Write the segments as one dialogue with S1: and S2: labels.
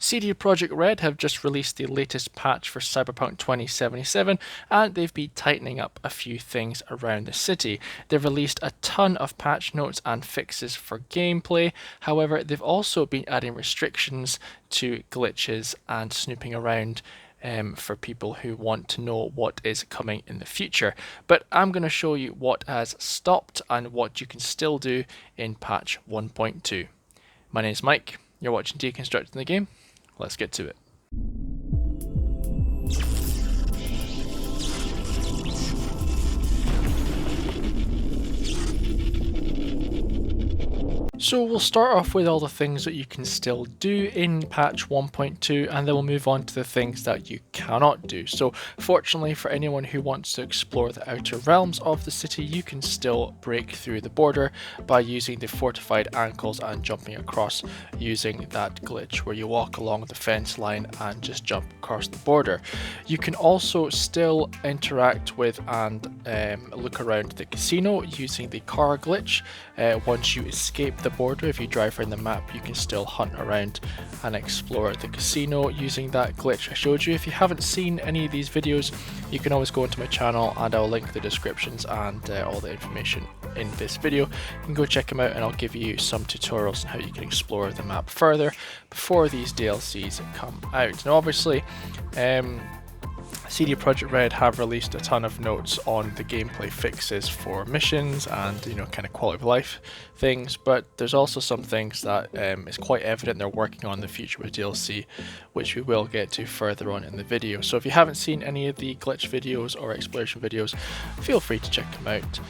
S1: CD Projekt Red have just released the latest patch for Cyberpunk 2077, and they've been tightening up a few things around the city. They've released a ton of patch notes and fixes for gameplay. However, they've also been adding restrictions to glitches and snooping around for people who want to know what is coming in the future. But I'm going to show you what has stopped and what you can still do in patch 1.2. My name is Mike, you're watching Deconstructing the Game. Let's get to it. So we'll start off with all the things that you can still do in patch 1.2, and then we'll move on to the things that you cannot do. So fortunately for anyone who wants to explore the outer realms of the city, you can still break through the border by using the fortified ankles and jumping across using that glitch where you walk along the fence line and just jump across the border. You can also still interact with and look around the casino using the car glitch. Once you escape the border, if you drive around the map, you can still hunt around and explore the casino using that glitch I showed you. If you haven't seen any of these videos, you can always go into my channel and I'll link the descriptions and all the information in this video. You can go check them out and I'll give you some tutorials on how you can explore the map further before these DLCs come out. Now obviously CD Projekt Red have released a ton of notes on the gameplay fixes for missions and kind of quality of life things, but there's also some things that is quite evident they're working on in the future with DLC, which we will get to further on in the video. So if you haven't seen any of the glitch videos or exploration videos, feel free to check them out.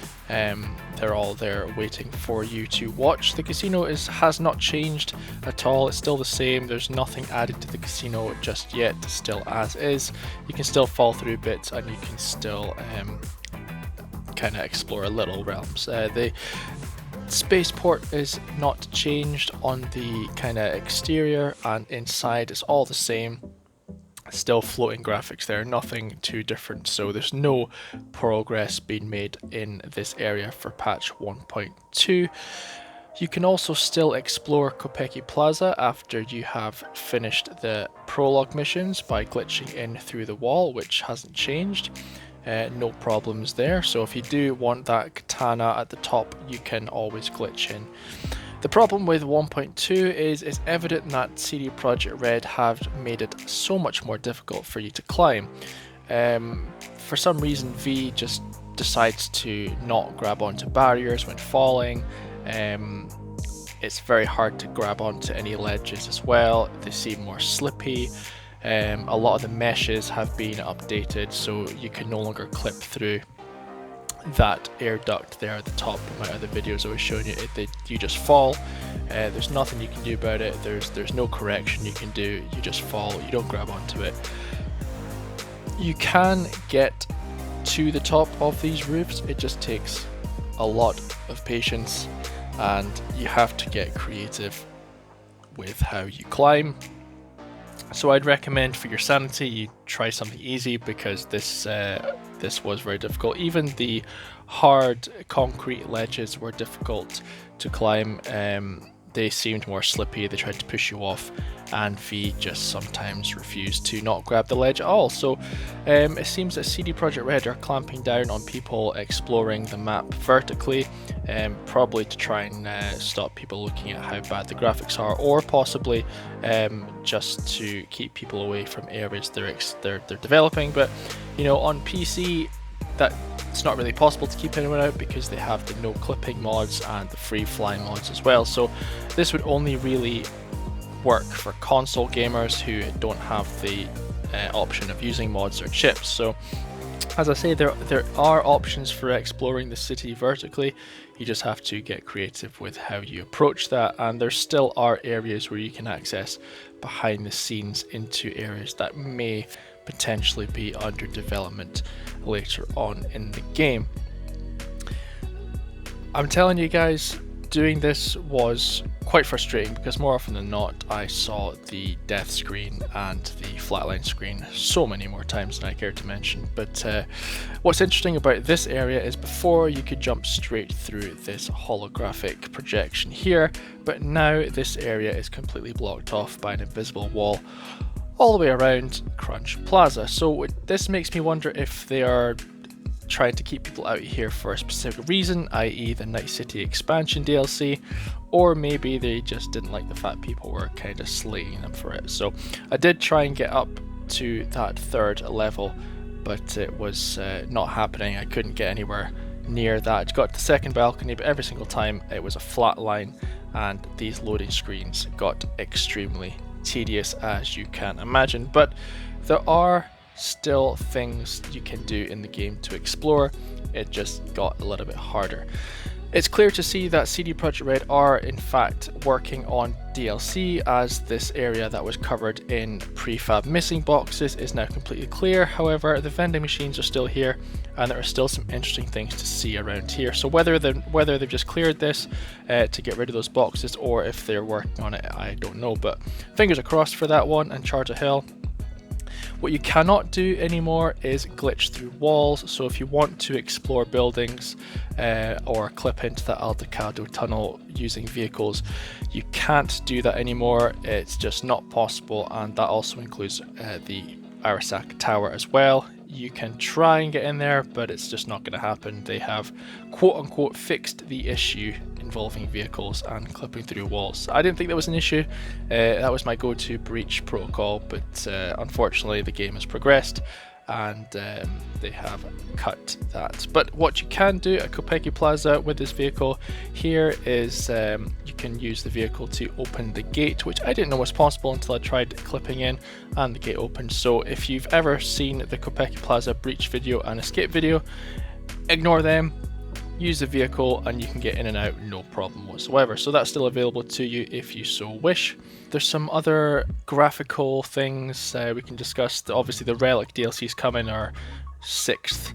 S1: They're all there waiting for you to watch. The casino has not changed at all, it's still the same. There's nothing added to the casino just yet, still as is. You can still fall through bits and you can still kind of explore little realms. The spaceport is not changed on the kind of exterior, and inside it's all the same. Still floating graphics there, nothing too different, so there's no progress being made in this area for patch 1.2. You can also still explore Kopeki Plaza after you have finished the prologue missions by glitching in through the wall, which hasn't changed. No problems there, so if you do want that katana at the top, you can always glitch in. The problem with 1.2 is it's evident that CD Projekt Red have made it so much more difficult for you to climb. For some reason, V just decides to not grab onto barriers when falling. It's very hard to grab onto any ledges as well. They seem more slippy. A lot of the meshes have been updated, so you can no longer clip through that air duct there at the top. In my other videos I was showing you, you just fall. There's nothing you can do about it. There's no correction you can do. You just fall. You don't grab onto it. You can get to the top of these roofs. It just takes a lot of patience, and you have to get creative with how you climb. So I'd recommend for your sanity you try something easy, because this was very difficult. Even the hard concrete ledges were difficult to climb. They seemed more slippy, they tried to push you off, and V just sometimes refused to not grab the ledge at all. So it seems that CD Projekt Red are clamping down on people exploring the map vertically, probably to try and stop people looking at how bad the graphics are, or possibly just to keep people away from areas they're developing. But on PC, that it's not really possible to keep anyone out because they have the no clipping mods and the free flying mods as well. So this would only really work for console gamers who don't have the option of using mods or chips. So as I say, there are options for exploring the city vertically. You just have to get creative with how you approach that, and there still are areas where you can access behind the scenes into areas that may potentially be under development later on in the game. I'm telling you guys, doing this was quite frustrating because more often than not I saw the death screen and the flatline screen so many more times than I care to mention. But what's interesting about this area is before you could jump straight through this holographic projection here, but now this area is completely blocked off by an invisible wall all the way around Crunch Plaza. So this makes me wonder if they are trying to keep people out here for a specific reason, i.e. the Night City expansion DLC, or maybe they just didn't like the fact people were kind of slaying them for it. So I did try and get up to that 3rd level, but it was not happening. I couldn't get anywhere near that. I got to the 2nd balcony, but every single time it was a flat line, and these loading screens got extremely tedious, as you can imagine. But there are still things you can do in the game to explore. It just got a little bit harder. It's clear to see that CD Projekt Red are in fact working on DLC, as this area that was covered in prefab missing boxes is now completely clear. However, the vending machines are still here and there are still some interesting things to see around here. So whether they've just cleared this to get rid of those boxes or if they're working on it, I don't know, but fingers are crossed for that one. And Charter Hill, what you cannot do anymore is glitch through walls. So if you want to explore buildings or clip into the Aldecado tunnel using vehicles, you can't do that anymore. It's just not possible, and that also includes the Arasaka Tower as well. You can try and get in there, but it's just not going to happen. They have quote unquote fixed the issue involving vehicles and clipping through walls. I didn't think that was an issue. That was my go-to breach protocol, but unfortunately the game has progressed and they have cut that. But what you can do at Kopeki Plaza with this vehicle here is you can use the vehicle to open the gate, which I didn't know was possible until I tried clipping in and the gate opened. So if you've ever seen the Kopeki Plaza breach video and escape video, ignore them. Use the vehicle and you can get in and out no problem whatsoever. So that's still available to you if you so wish. There's some other graphical things we can discuss. Obviously the Relic DLC is coming. Our 6th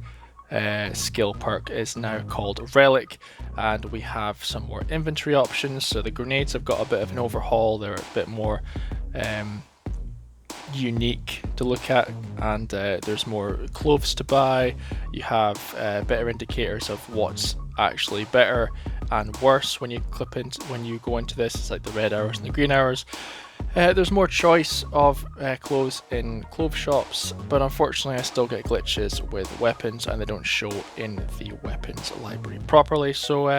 S1: skill perk is now called Relic, and we have some more inventory options. So the grenades have got a bit of an overhaul. They're a bit more unique to look at, and there's more clothes to buy. You have better indicators of what's actually better and worse when you go into this. It's like the red hours and the green hours. There's more choice of clothes in clothes shops, but unfortunately I still get glitches with weapons and they don't show in the weapons library properly. So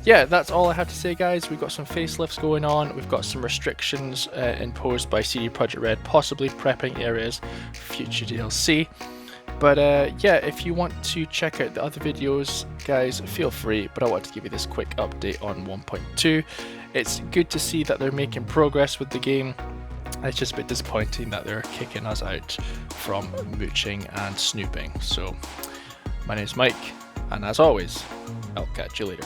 S1: yeah, that's all I have to say, guys. We've got some facelifts going on. We've got some restrictions imposed by CD Projekt Red, possibly prepping areas for future DLC. But yeah, if you want to check out the other videos, guys, feel free. But I want to give you this quick update on 1.2. It's good to see that they're making progress with the game. It's just a bit disappointing that they're kicking us out from mooching and snooping. So my name's Mike, and as always, I'll catch you later.